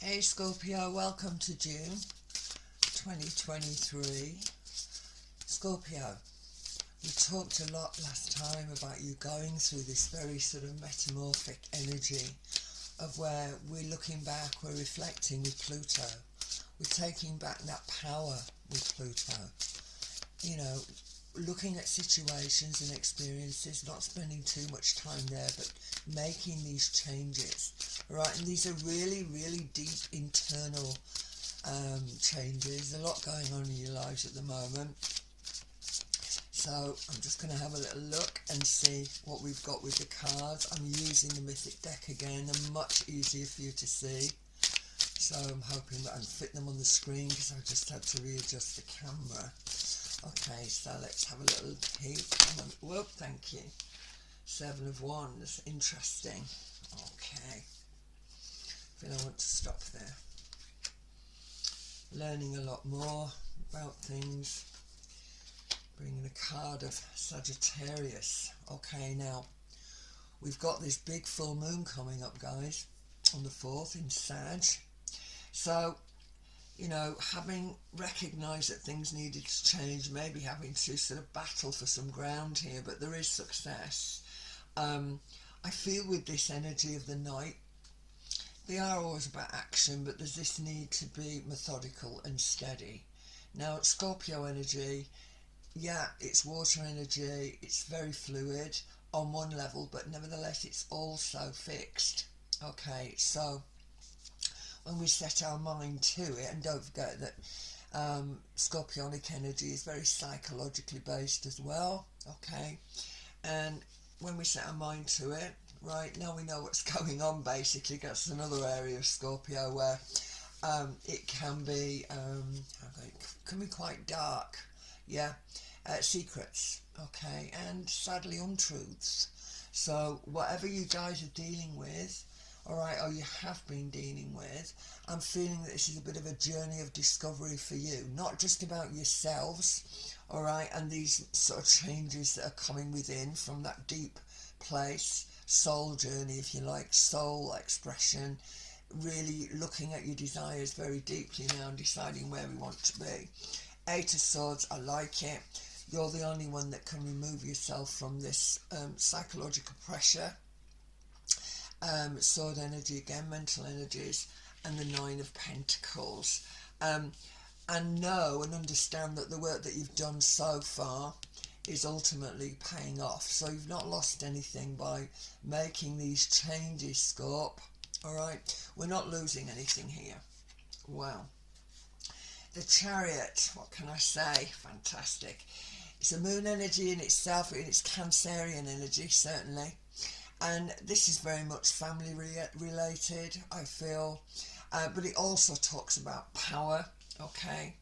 Hey Scorpio, welcome to June 2023. Scorpio, we talked a lot last time about you going through this very sort of metamorphic energy of where we're looking back, we're reflecting with Pluto, we're taking back that power with Pluto, you know, looking at situations and experiences, not spending too much time there, but making these changes, right? And these are really, really deep internal changes. A lot going on in your lives at the moment. So I'm just going to have a little look and see what we've got with the cards. I'm using the Mythic deck again. They're much easier for you to see. So I'm hoping that I can fit them on the screen because I just had to readjust the camera. Okay, so let's have a little peek. Whoop, thank you. Seven of Wands, interesting. Okay, I feel I want to stop there. Learning a lot more about things. Bringing a card of Sagittarius. Okay, now we've got this big full moon coming up, guys, on the 4th in Sag. So, you know, having recognised that things needed to change, maybe having to sort of battle for some ground here, but there is success. I feel with this energy of the night, they are always about action, but there's this need to be methodical and steady. Now, Scorpio energy, yeah, it's water energy, it's very fluid on one level, but nevertheless it's also fixed. Okay, so when we set our mind to it, and don't forget that Scorpionic energy is very psychologically based as well, okay, and when we set our mind to it, right, now we know what's going on basically. That's another area of Scorpio where it can be quite dark, yeah, secrets, okay, and sadly untruths. So whatever you guys are dealing with, alright, or you have been dealing with, I'm feeling that this is a bit of a journey of discovery for you, not just about yourselves, alright, and these sort of changes that are coming within from that deep place, soul journey if you like, soul expression, really looking at your desires very deeply now and deciding where we want to be. Eight of Swords, I like it. You're the only one that can remove yourself from this psychological pressure. Sword energy again, mental energies, and the Nine of Pentacles. And know and understand that the work that you've done so far is ultimately paying off. So you've not lost anything by making these changes, Scorp. Alright, we're not losing anything here. Wow. The Chariot, what can I say? Fantastic. It's a moon energy in itself, and it's Cancerian energy, certainly. And this is very much family related, I feel. But it also talks about power, okay?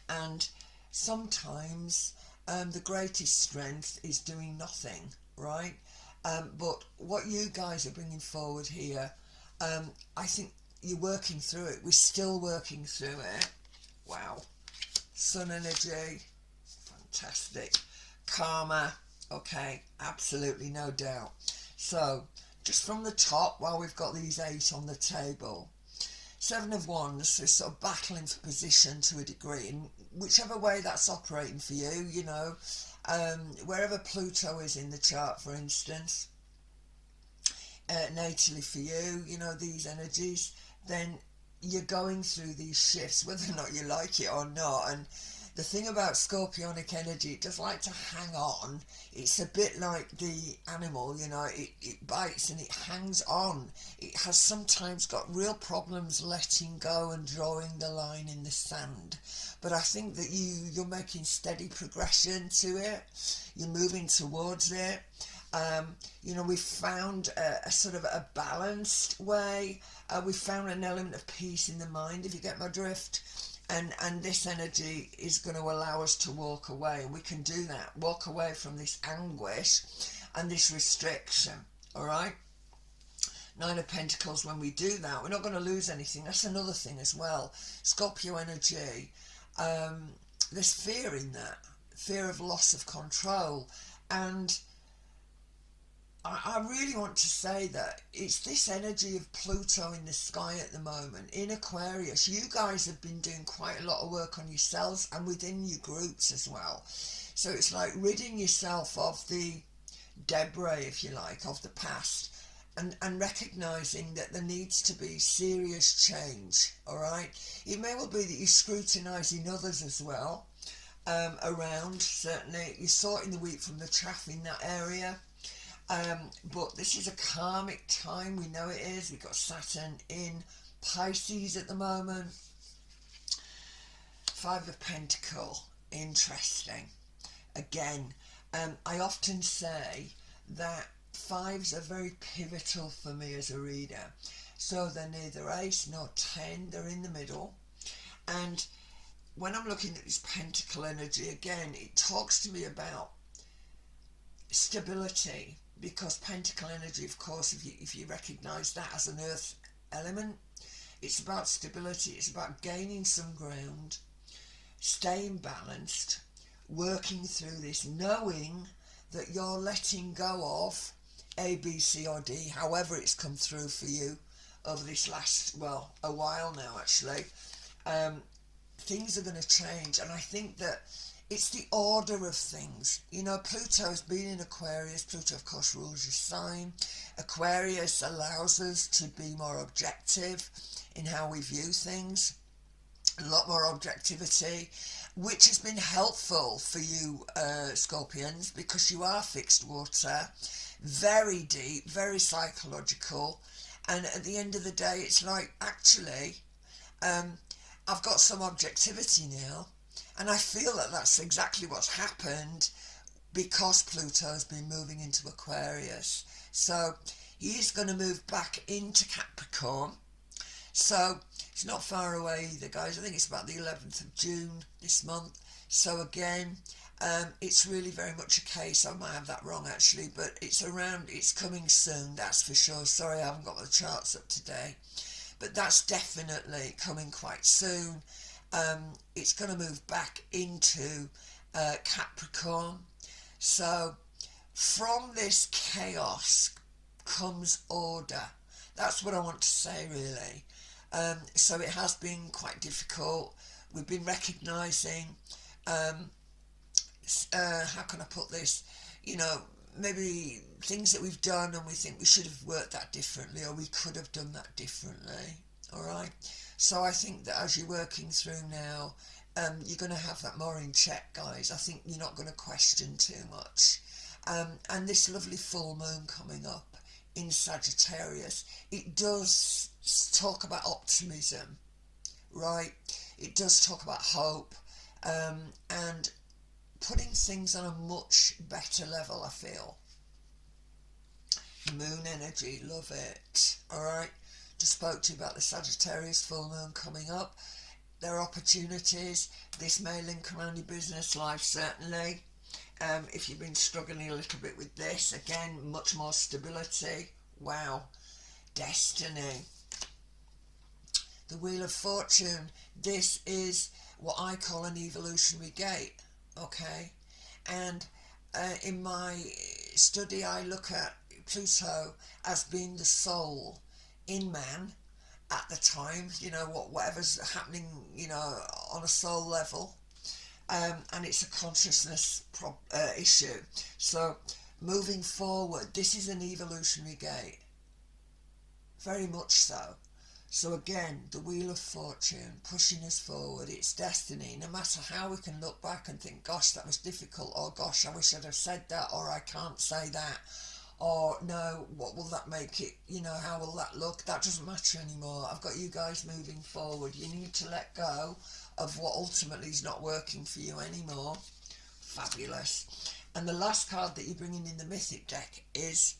And sometimes the greatest strength is doing nothing, right? But what you guys are bringing forward here, I think you're working through it. We're still working through it. Wow. Sun energy, fantastic. Karma, okay, absolutely, no doubt. So, just from the top, while we've got these 8 on the table, Seven of Wands is sort of battling for position to a degree, in whichever way that's operating for you, you know, wherever Pluto is in the chart, for instance, natally for you, you know, these energies, then you're going through these shifts, whether or not you like it or not. And the thing about Scorpionic energy, it does like to hang on. It's a bit like the animal, you know, it bites and it hangs on. It has sometimes got real problems letting go and drawing the line in the sand. But I think that you're making steady progression to it. You're moving towards it. You know, we've found a sort of a balanced way. We've found an element of peace in the mind, if you get my drift. And this energy is going to allow us to walk away, and we can do that, walk away from this anguish and this restriction, all right? Nine of Pentacles, when we do that, we're not going to lose anything. That's another thing as well. Scorpio energy, there's fear in that, fear of loss of control, and I really want to say that it's this energy of Pluto in the sky at the moment in Aquarius. You guys have been doing quite a lot of work on yourselves and within your groups as well. So it's like ridding yourself of the debris, if you like, of the past, and recognising that there needs to be serious change, all right? It may well be that you're scrutinising others as well, around, certainly. You're sorting the wheat from the chaff in that area. But this is a karmic time, we know it is. We've got Saturn in Pisces at the moment. Five of Pentacles, interesting. Again, I often say that fives are very pivotal for me as a reader. So they're neither ace nor 10, they're in the middle. And when I'm looking at this pentacle energy, again, it talks to me about stability, because pentacle energy, of course, if you recognise that as an earth element, it's about stability, it's about gaining some ground, staying balanced, working through this, knowing that you're letting go of A, B, C or D, however it's come through for you over this last, well, a while now actually. Things are going to change, and I think that it's the order of things. You know, Pluto's been in Aquarius. Pluto, of course, rules your sign. Aquarius allows us to be more objective in how we view things. A lot more objectivity, which has been helpful for you, Scorpions, because you are fixed water, very deep, very psychological, and at the end of the day, it's like, actually, I've got some objectivity now, and I feel that that's exactly what's happened because Pluto's been moving into Aquarius. So he is going to move back into Capricorn. So it's not far away either, guys. I think it's about the 11th of June this month. So again, it's really very much a case, I might have that wrong actually, but it's coming soon, that's for sure. Sorry, I haven't got the charts up today. But that's definitely coming quite soon. It's going to move back into Capricorn. So from this chaos comes order. That's what I want to say, really. So it has been quite difficult. We've been recognising, how can I put this, you know, maybe things that we've done and we think we should have worked that differently, or we could have done that differently. All right. So I think that as you're working through now, you're going to have that more in check, guys. I think you're not going to question too much. And this lovely full moon coming up in Sagittarius, it does talk about optimism, right? It does talk about hope, and putting things on a much better level, I feel. Moon energy, love it. Alright, just spoke to you about the Sagittarius full moon coming up. There are opportunities. This may link around your business life, certainly. If you've been struggling a little bit with this, again, much more stability. Wow. Destiny. The Wheel of Fortune. This is what I call an evolutionary gate. Okay, and in my study I look at Pluto as being the soul in man at the time, you know, whatever's happening, you know, on a soul level, and it's a consciousness issue. So moving forward, this is an evolutionary gate, very much so. So again, the Wheel of Fortune pushing us forward. It's destiny. No matter how we can look back and think, gosh, that was difficult, or gosh, I wish I'd have said that, or I can't say that, or no, what will that make it, you know, how will that look? That doesn't matter anymore. I've got you guys moving forward. You need to let go of what ultimately is not working for you anymore. Fabulous. And the last card that you're bringing in the Mythic deck is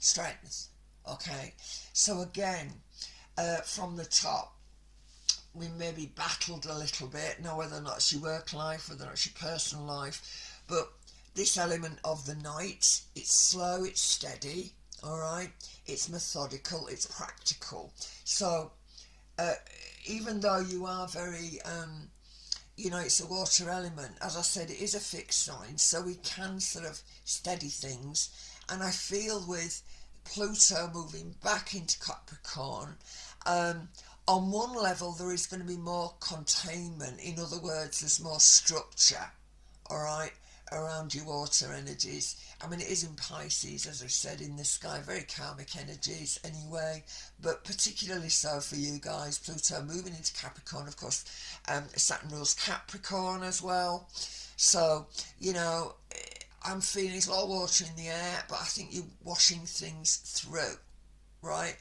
Strength. Okay, so again, from the top, we maybe battled a little bit, know whether or not it's your work life, whether or not it's your personal life, but this element of the Knight, it's slow, it's steady, all right, it's methodical, it's practical. So even though you are very, you know, it's a water element, as I said, it is a fixed sign, so we can sort of steady things And I feel with Pluto moving back into Capricorn, on one level there is going to be more containment. In other words, there's more structure, all right, around your water energies. I mean, it is in Pisces, as I said, in the sky, very karmic energies anyway, but particularly so for you guys. Pluto moving into Capricorn, of course, Saturn rules Capricorn as well. So, you know, I'm feeling it's a lot of water in the air, but I think you're washing things through, right?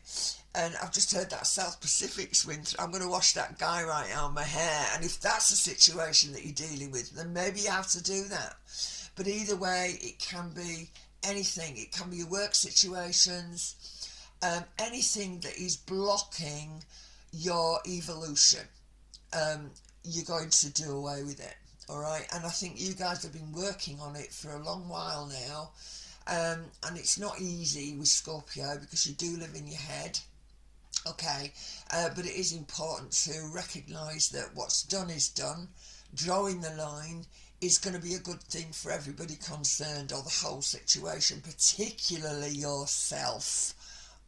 And I've just heard that South Pacific's wind. I'm going to wash that guy right out my hair. And if that's a situation that you're dealing with, then maybe you have to do that. But either way, it can be anything. It can be your work situations, anything that is blocking your evolution. You're going to do away with it. All right, and I think you guys have been working on it for a long while now, and it's not easy with Scorpio because you do live in your head, okay, but it is important to recognise that what's done is done. Drawing the line is going to be a good thing for everybody concerned, or the whole situation, particularly yourself,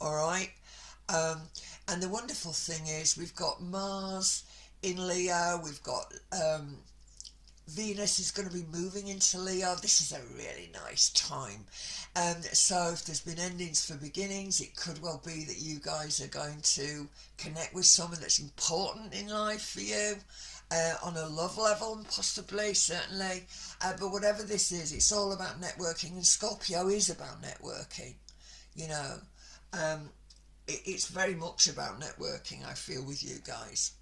all right. And the wonderful thing is we've got Mars in Leo, we've got Venus is going to be moving into Leo. This is a really nice time. So if there's been endings for beginnings, it could well be that you guys are going to connect with someone that's important in life for you, on a love level, possibly, certainly. But whatever this is, it's all about networking, and Scorpio is about networking. You know, it's very much about networking, I feel, with you guys.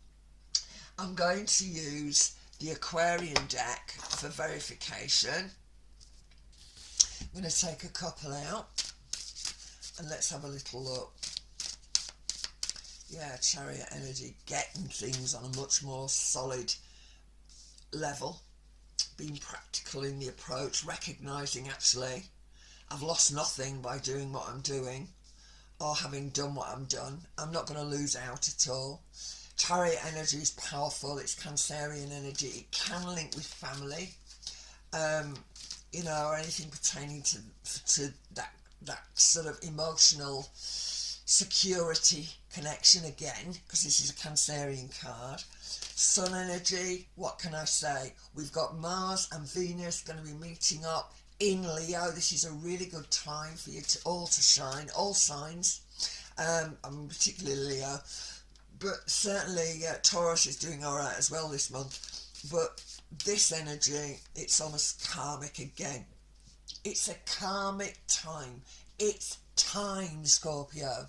I'm going to use the Aquarian deck for verification. I'm going to take a couple out and let's have a little look. Yeah, Chariot energy, getting things on a much more solid level, being practical in the approach, recognising actually I've lost nothing by doing what I'm doing, or having done what I'm done. I'm not going to lose out at all. Chariot energy is powerful. It's Cancerian energy. It can link with family, you know, or anything pertaining to that sort of emotional security connection again, because this is a Cancerian card. Sun energy, what can I say? We've got Mars and Venus going to be meeting up in Leo. This is a really good time for you to all to shine, all signs. I mean, particularly Leo. But certainly Taurus is doing all right as well this month. But this energy, it's almost karmic again. It's a karmic time. It's time, Scorpio,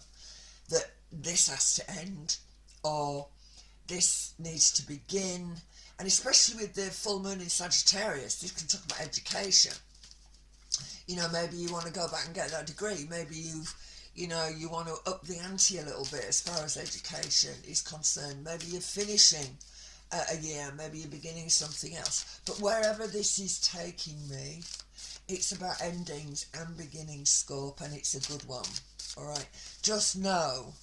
that this has to end, or this needs to begin. And especially with the full moon in Sagittarius, this can talk about education. You know, maybe you want to go back and get that degree. Maybe you want to up the ante a little bit as far as education is concerned. Maybe you're finishing a year, maybe you're beginning something else. But wherever this is taking me, it's about endings and beginnings, Scorp, and it's a good one. All right. Just know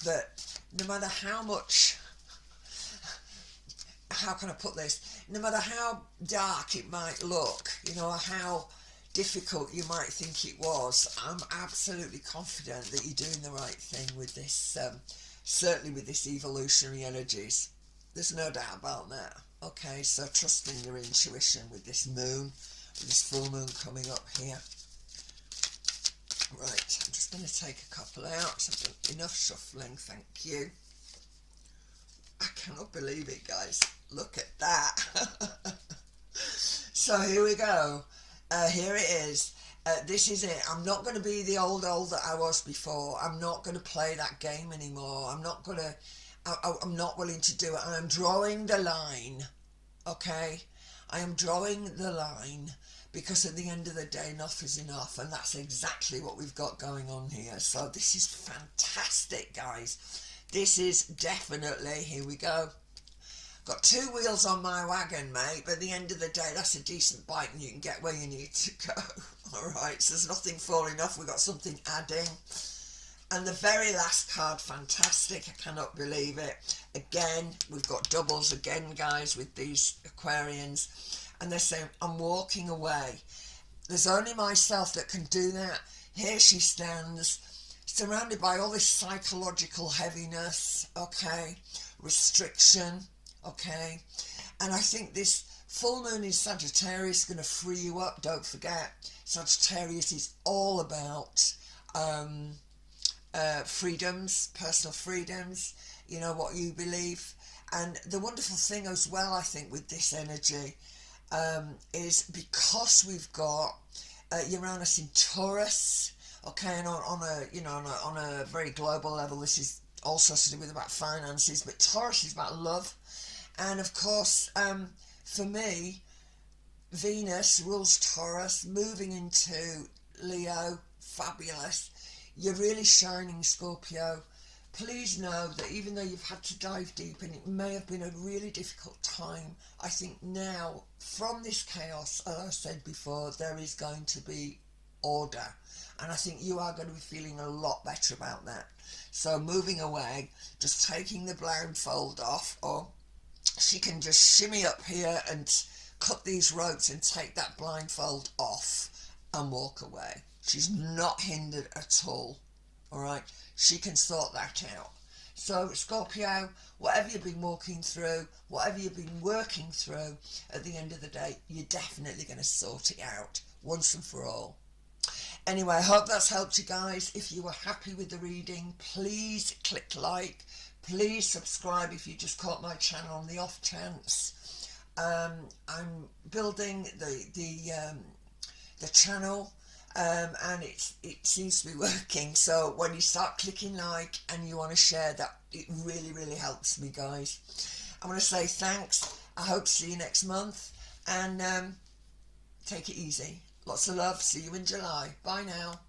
that no matter how much, how can I put this? No matter how dark it might look, you know, how difficult you might think it was, I'm absolutely confident that you're doing the right thing with this, certainly with this evolutionary energies. There's no doubt about that. Okay, so trust in your intuition with this moon, with this full moon coming up here. Right, I'm just going to take a couple out. So I've done enough shuffling, thank you. I cannot believe it, guys. Look at that. So here we go. Here it is. This is it. I'm not going to be the old that I was before. I'm not going to play that game anymore. I'm not willing to do it. I'm drawing the line. Okay? I am drawing the line, because at the end of the day, enough is enough. And that's exactly what we've got going on here. So this is fantastic, guys. This is definitely, here we go. Got two wheels on my wagon, mate, but at the end of the day, that's a decent bike and you can get where you need to go. Alright, so there's nothing falling off, we've got something adding. And the very last card, fantastic, I cannot believe it. Again, we've got doubles again, guys, with these Aquarians. And they're saying, I'm walking away. There's only myself that can do that. here she stands, surrounded by all this psychological heaviness, okay, restriction, okay, and I think this full moon in Sagittarius is going to free you up. Don't forget, Sagittarius is all about freedoms, personal freedoms, you know, what you believe. And the wonderful thing as well, I think, with this energy is because we've got Uranus in Taurus, okay, and on a, you know, on a very global level, this is also to do with about finances, but Taurus is about love. And of course, for me, Venus rules Taurus, moving into Leo, fabulous. You're really shining, Scorpio. Please know that even though you've had to dive deep and it may have been a really difficult time, I think now, from this chaos, as I said before, there is going to be order. And I think you are going to be feeling a lot better about that. So moving away, just taking the blindfold off, or she can just shimmy up here and cut these ropes and take that blindfold off and walk away. She's not hindered at all. All right, she can sort that out. So Scorpio, whatever you've been walking through, whatever you've been working through, at the end of the day, you're definitely going to sort it out once and for all. Anyway, I hope that's helped you guys. If you were happy with the reading, please click like. Please subscribe if you just caught my channel on the off chance. I'm building the channel, and it seems to be working. So when you start clicking like and you want to share that, it really helps me, guys. I want to say thanks. I hope to see you next month, and take it easy. Lots of love. See you in July. Bye now.